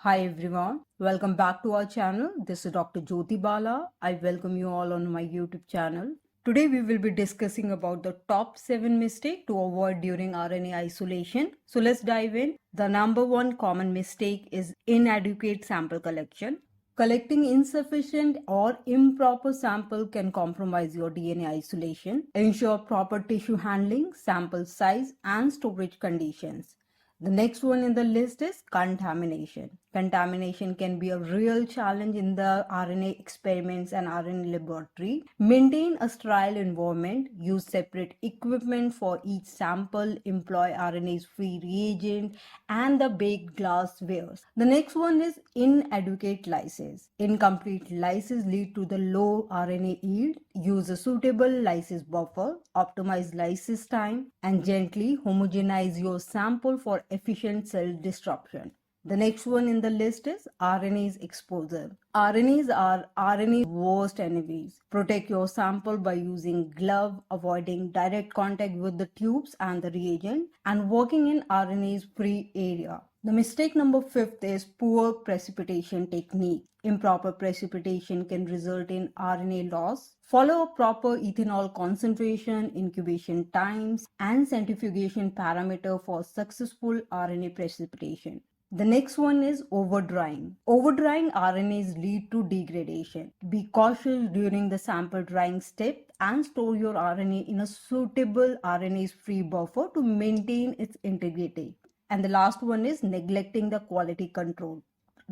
Hi everyone, welcome back to our channel. This is Dr. Jyoti Bala. I welcome you all on my YouTube channel. Today we will be discussing about the top 7 mistakes to avoid during RNA isolation. So let's dive in. The number one common mistake is inadequate sample collection. Collecting insufficient or improper sample can compromise your DNA isolation. Ensure proper tissue handling, sample size, and storage conditions. The next one in the list is contamination. Contamination can be a real challenge in the RNA experiments and RNA laboratory. Maintain a sterile environment, use separate equipment for each sample, employ RNase-free reagent, and the baked glasswares. The next one is inadequate lysis. Incomplete lysis lead to the low RNA yield. Use a suitable lysis buffer, optimize lysis time, and gently homogenize your sample for efficient cell disruption. The next one in the list is RNase exposure. RNAs are RNA's worst enemies. Protect your sample by using glove, avoiding direct contact with the tubes and the reagent, and working in RNase-free area. The mistake number 5 is poor precipitation technique. Improper precipitation can result in RNA loss. Follow a proper ethanol concentration, incubation times, and centrifugation parameter for successful RNA precipitation. The next one is overdrying. Overdrying RNAs lead to degradation. Be cautious during the sample drying step and store your RNA in a suitable RNase-free buffer to maintain its integrity. And the last one is neglecting the quality control.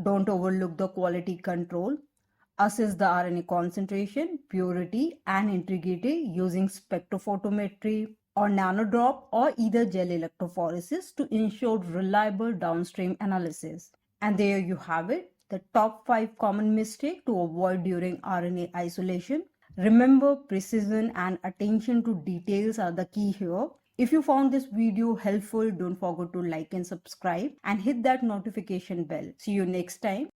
Don't overlook the quality control. Assess the RNA concentration, purity, and integrity using spectrophotometry or nanodrop or either gel electrophoresis to ensure reliable downstream analysis. And there you have it, the top 5 common mistakes to avoid during RNA isolation. Remember, precision and attention to details are the key here. If you found this video helpful, don't forget to like and subscribe and hit that notification bell. See you next time.